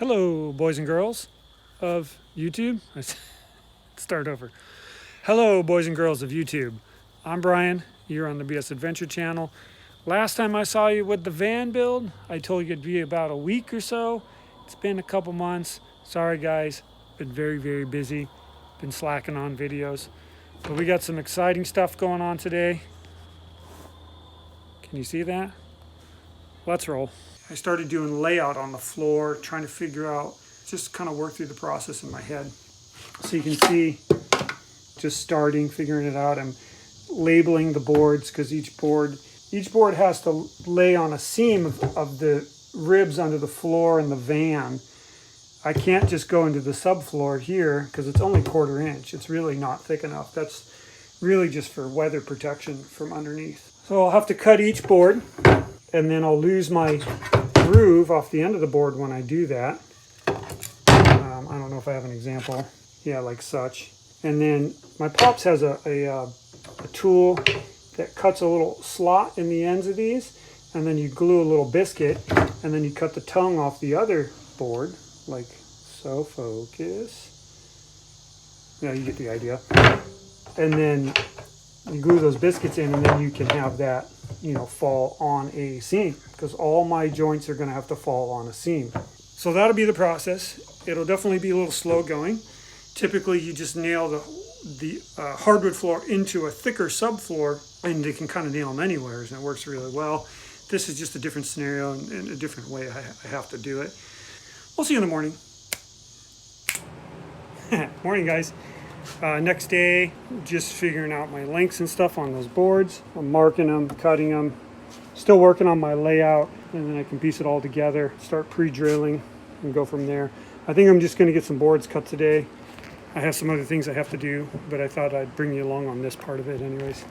Hello, boys and girls of YouTube. Start over. Hello, boys and girls of YouTube. I'm Brian. You're on the BS Adventure channel. Last time I saw you with the van build, I told you it'd be about a week or so. It's been a couple months. Sorry, guys. Been very busy. Been slacking on videos. But we got some exciting stuff going on today. Can you see that? Let's roll. I started doing layout on the floor, trying to figure out, just kind of work through the process in my head. So you can see, just starting, figuring it out. I'm labeling the boards because each board has to lay on a seam of the ribs under the floor in the van. I can't just go into the subfloor here because it's only 1/4 inch. It's really not thick enough. That's really just for weather protection from underneath. So I'll have to cut each board, and then I'll lose my groove off the end of the board when I do that. I don't know if I have an example. Yeah, like such. And then my Pops has a tool that cuts a little slot in the ends of these, and then you glue a little biscuit, and then you cut the tongue off the other board, like so. Focus. Yeah, you get the idea. And then you glue those biscuits in, and then you can have that, fall on a seam, because all my joints are going to have to fall on a seam. So that'll be the process. It'll definitely be a little slow going. Typically, you just nail the hardwood floor into a thicker subfloor, and you can kind of nail them anywhere, and it works really well. This is just a different scenario and a different way I have to do it. We'll see you in the morning. Morning, guys. Next day, just figuring out my lengths and stuff on those boards. I'm marking them, cutting them, still working on my layout, and then I can piece it all together, start pre-drilling, and go from there. I think I'm just going to get some boards cut today. I have some other things I have to do, but I thought I'd bring you along on this part of it anyways.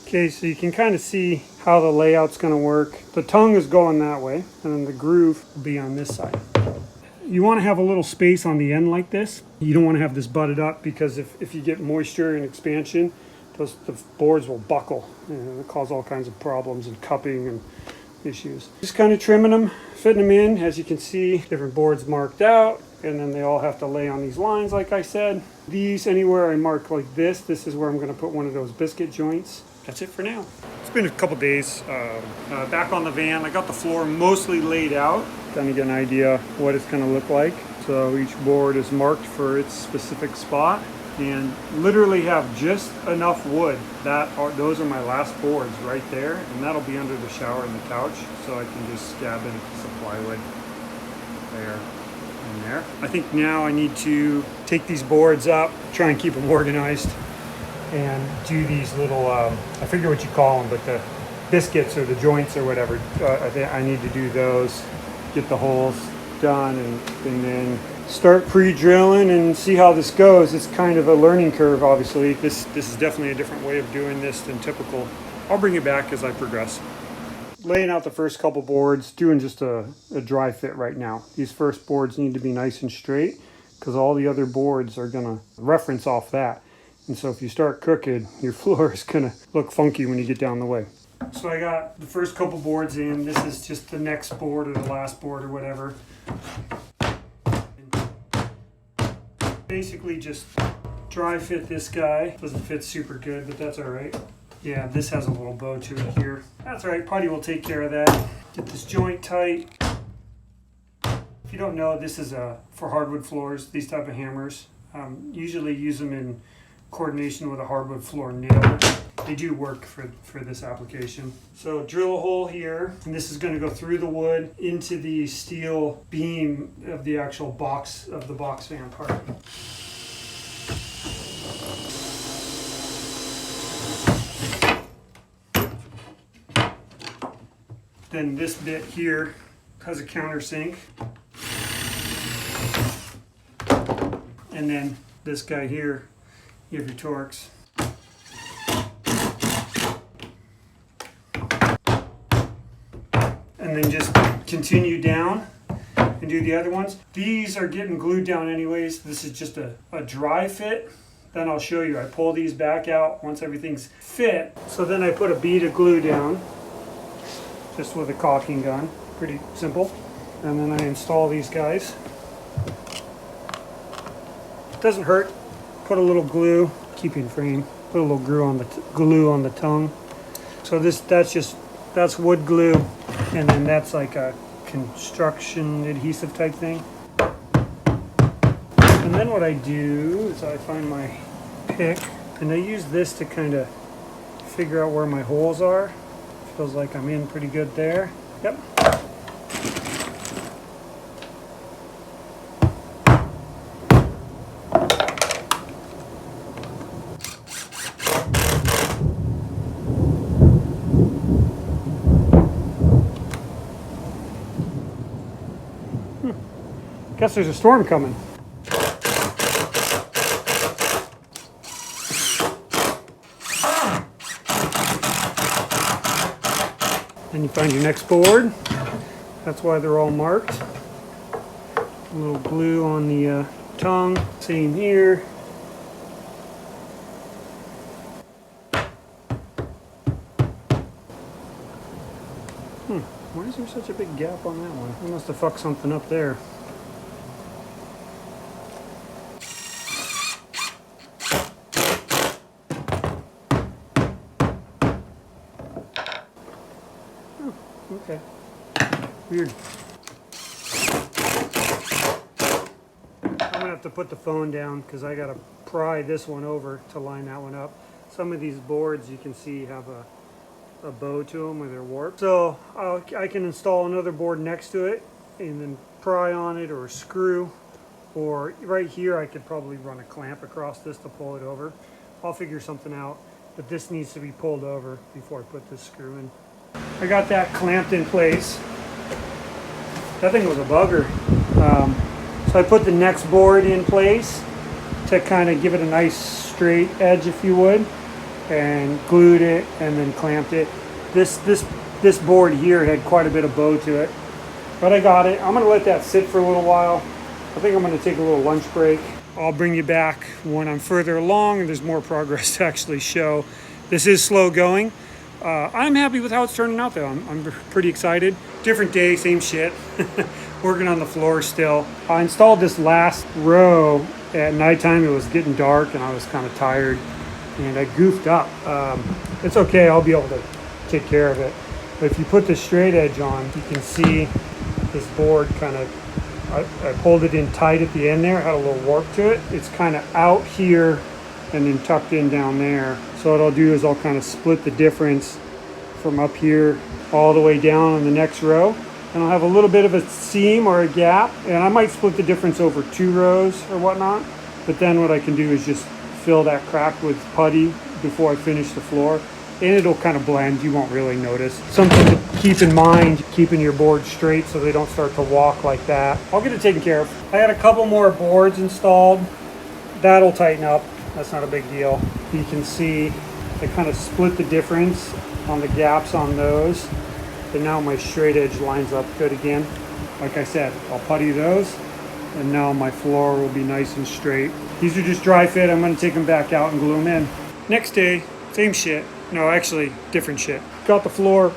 Okay, so you can kind of see how the layout's going to work. The tongue is going that way, and then the groove will be on this side. You want to have a little space on the end like this. You don't want to have this butted up, because if you get moisture and expansion, the boards will buckle and it'll cause all kinds of problems and cupping and issues. Just kind of trimming them, fitting them in. As you can see, different boards marked out, and then they all have to lay on these lines like I said. These, anywhere I mark like this is where I'm going to put one of those biscuit joints. That's it for now. It's been a couple days back on the van. I got the floor mostly laid out, kind of get an idea what it's going to look like. So each board is marked for its specific spot, and literally have just enough wood. Those are my last boards right there, and that'll be under the shower and the couch, so I can just scab in some plywood there and there. I think now I need to take these boards up, try and keep them organized, and do these little, I forget what you call them, but the biscuits or the joints or whatever. I need to do those, get the holes done, and then start pre-drilling and see how this goes. It's kind of a learning curve, obviously. This is definitely a different way of doing this than typical. I'll bring it back as I progress. Laying out the first couple boards, doing just a dry fit right now. These first boards need to be nice and straight, because all the other boards are going to reference off that. And so if you start crooked, your floor is going to look funky when you get down the way. So I got the first couple boards in. This is just the next board or the last board or whatever. Basically just dry fit this guy. Doesn't fit super good, but that's all right. Yeah, this has a little bow to it here. That's all right. Putty will take care of that. Get this joint tight. If you don't know, this is for hardwood floors, these type of hammers. Usually use them in coordination with a hardwood floor nail. They do work for this application. So drill a hole here, and this is going to go through the wood into the steel beam of the actual box of the box fan part. Then this bit here has a countersink. And then this guy here, you have your Torx. And then just continue down and do the other ones. These are getting glued down anyways. This is just a dry fit. Then I'll show you. I pull these back out once everything's fit. So then I put a bead of glue down, just with a caulking gun. Pretty simple. And then I install these guys. Doesn't hurt. Put a little glue, keep in frame. Put a little glue on the tongue. So that's wood glue, and then that's like a construction adhesive type thing. And then what I do is I find my pick, and I use this to kind of figure out where my holes are. Feels like I'm in pretty good there. Yep. Guess there's a storm coming. Then you find your next board. That's why they're all marked. A little glue on the tongue. Same here. Why is there such a big gap on that one? I must have fucked something up there. Okay. Weird. I'm gonna have to put the phone down because I gotta pry this one over to line that one up. Some of these boards you can see have a bow to them where they're warped. So I can install another board next to it and then pry on it, or a screw, or right here I could probably run a clamp across this to pull it over. I'll figure something out, but this needs to be pulled over before I put this screw in. I got that clamped in place. That thing was a bugger. So I put the next board in place to kind of give it a nice straight edge, if you would, and glued it and then clamped it. This board here had quite a bit of bow to it, but I got it. I'm gonna let that sit for a little while. I think I'm gonna take a little lunch break. I'll bring you back when I'm further along and there's more progress to actually show. This is slow going. I'm happy with how it's turning out though. I'm pretty excited. Different day, same shit. Working on the floor still. I installed this last row at nighttime. It was getting dark and I was kind of tired and I goofed up. It's okay, I'll be able to take care of it. But if you put the straight edge on, you can see this board kind of, I pulled it in tight at the end there. It had a little warp to it. It's kind of out here and then tucked in down there. So what I'll do is I'll kind of split the difference from up here all the way down on the next row. And I'll have a little bit of a seam or a gap, and I might split the difference over 2 rows or whatnot. But then what I can do is just fill that crack with putty before I finish the floor, and it'll kind of blend. You won't really notice. Something to keep in mind, keeping your board straight so they don't start to walk like that. I'll get it taken care of. I got a couple more boards installed. That'll tighten up. That's not a big deal. You can see I kind of split the difference on the gaps on those. And now my straight edge lines up good again. Like I said, I'll putty those, and now my floor will be nice and straight. These are just dry fit. I'm gonna take them back out and glue them in. Next day, same shit. No, actually, different shit. Got the floor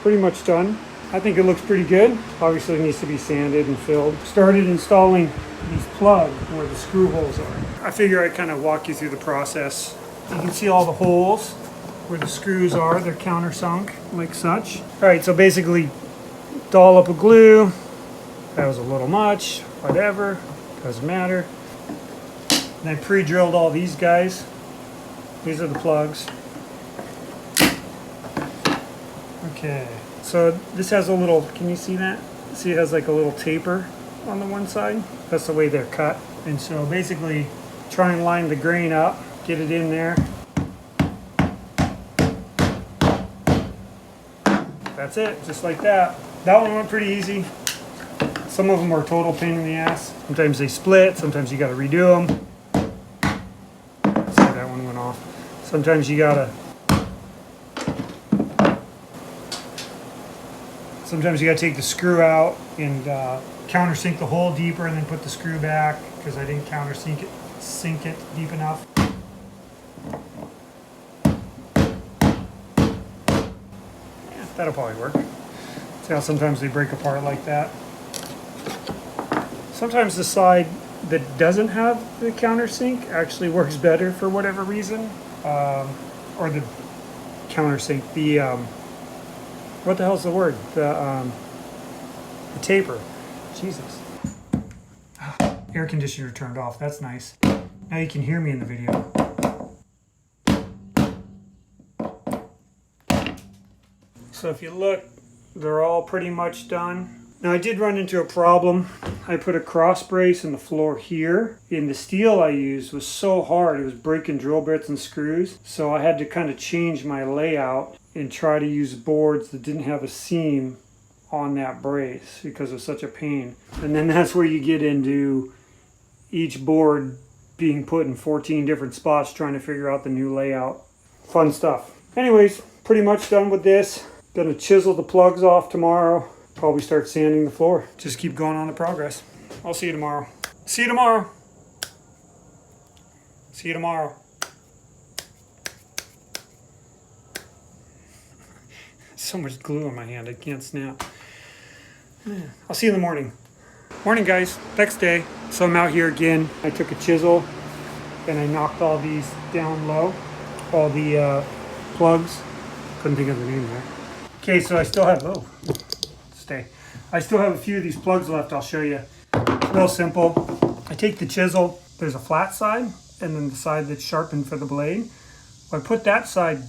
pretty much done. I think it looks pretty good. Obviously it needs to be sanded and filled. Started installing these plugs where the screw holes are. I figure I'd kind of walk you through the process. You can see all the holes where the screws are. They're countersunk like such. All right, so basically dollop of glue. That was a little much, whatever, doesn't matter. And I pre-drilled all these guys. These are the plugs. Okay, so this has a little, can you see that? See, it has like a little taper on the one side. That's the way they're cut. And so basically try and line the grain up, get it in there. That's it, just like that. That one went pretty easy. Some of them are a total pain in the ass. Sometimes they split, sometimes you gotta redo them. See, that one went off. Sometimes you gotta take the screw out and countersink the hole deeper and then put the screw back because I didn't sink it deep enough. Yeah, that'll probably work. See how sometimes they break apart like that. Sometimes the side that doesn't have the countersink actually works better for whatever reason. Or the countersink, the what the hell's the word? The taper. Jesus. Air conditioner turned off. That's nice. Now you can hear me in the video. So if you look, they're all pretty much done. Now I did run into a problem. I put a cross brace in the floor here, and the steel I used was so hard it was breaking drill bits and screws. So I had to kind of change my layout and try to use boards that didn't have a seam on that brace because it was such a pain. And then that's where you get into each board being put in 14 different spots trying to figure out the new layout. Fun stuff. Anyways, pretty much done with this. Gonna chisel the plugs off tomorrow. Probably start sanding the floor. Just keep going on the progress. I'll see you tomorrow. See you tomorrow. See you tomorrow. So much glue on my hand, I can't snap. I'll see you in the morning. Morning, guys. Next day. So I'm out here again. I took a chisel and I knocked all these down low. All the plugs. Couldn't think of the name there. Okay, so I still have, I still have a few of these plugs left. I'll show you. Real simple. I take the chisel. There's a flat side and then the side that's sharpened for the blade. I put that side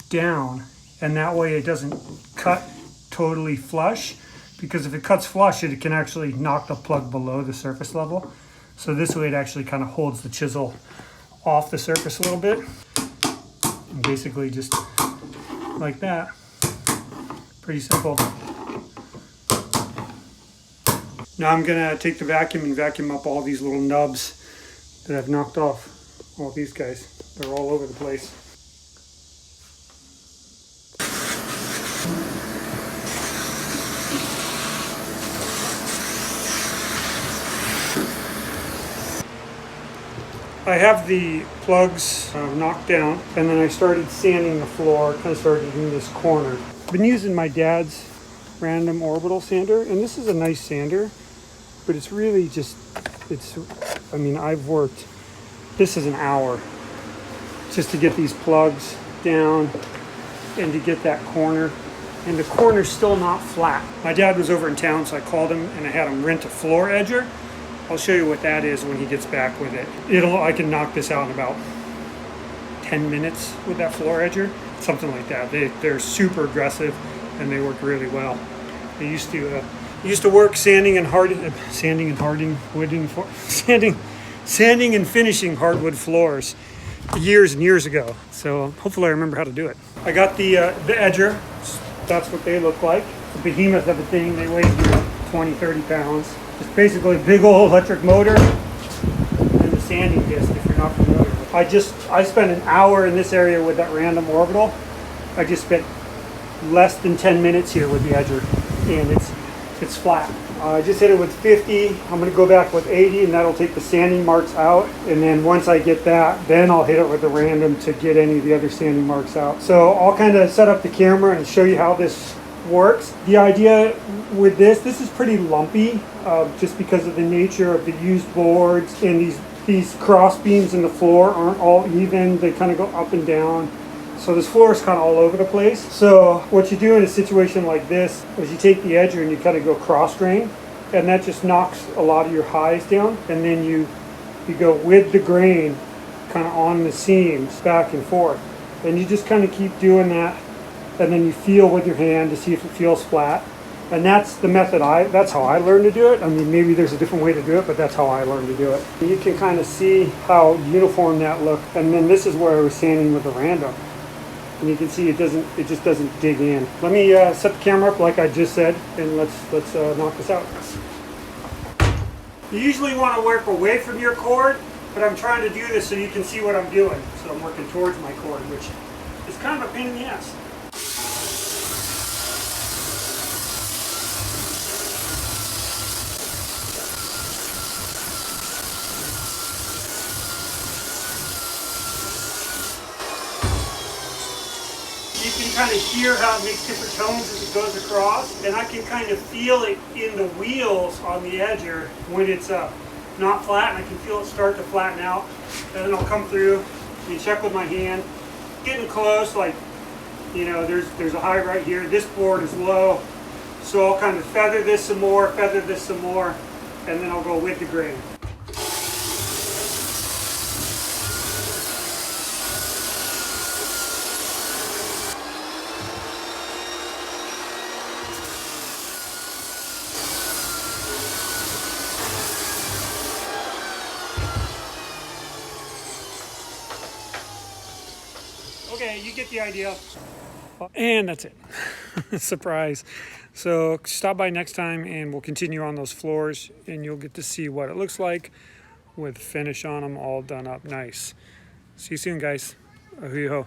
down, and that way it doesn't cut totally flush, because if it cuts flush, it can actually knock the plug below the surface level. So this way it actually kind of holds the chisel off the surface a little bit. And basically just like that. Pretty simple. Now I'm gonna take the vacuum and vacuum up all these little nubs that I've knocked off. All these guys, they're all over the place. I have the plugs knocked down, and then I started sanding the floor, kind of started in this corner. I've been using my dad's random orbital sander, and this is a nice sander, but it's really just, I mean, I've worked, this is an hour just to get these plugs down and to get that corner. And the corner's still not flat. My dad was over in town, so I called him and I had him rent a floor edger. I'll show you what that is when he gets back with it. I can knock this out in about 10 minutes with that floor edger, something like that. They're super aggressive and they work really well. I used to work sanding and finishing hardwood floors years and years ago. So hopefully I remember how to do it. I got the edger. That's what they look like. The behemoth of a thing. They weigh 20, 30 pounds. It's basically a big old electric motor and the sanding disc, if you're not familiar with it. I spent an hour in this area with that random orbital. I just spent less than 10 minutes here with the edger, and it's flat. I just hit it with 50. I'm going to go back with 80, and that'll take the sanding marks out. And then once I get that, then I'll hit it with the random to get any of the other sanding marks out. So I'll kind of set up the camera and show you how this works. The idea with this is pretty lumpy, just because of the nature of the used boards, and these cross beams in the floor aren't all even. They kind of go up and down. So this floor is kind of all over the place. So what you do in a situation like this is you take the edger and you kind of go cross grain, and that just knocks a lot of your highs down, and then you go with the grain kind of on the seams back and forth, and you just kind of keep doing that, and then you feel with your hand to see if it feels flat. And that's the method that's how I learned to do it. I mean, maybe there's a different way to do it, but that's how I learned to do it. You can kind of see how uniform that looked. And then this is where I was sanding with the random. And you can see it just doesn't dig in. Let me set the camera up like I just said, and let's knock this out. You usually want to work away from your cord, but I'm trying to do this so you can see what I'm doing. So I'm working towards my cord, which is kind of a pain in the ass. You can kind of hear how it makes different tones as it goes across, and I can kind of feel it in the wheels on the edger when it's not flat, and I can feel it start to flatten out. And then I'll come through and check with my hand, getting close. Like, you know, there's a high right here. This board is low, so I'll kind of feather this some more, and then I'll go with the grain. Okay, you get the idea. And that's it. Surprise. So stop by next time and we'll continue on those floors and you'll get to see what it looks like with finish on them all done up nice. See you soon, guys. Ahui ho.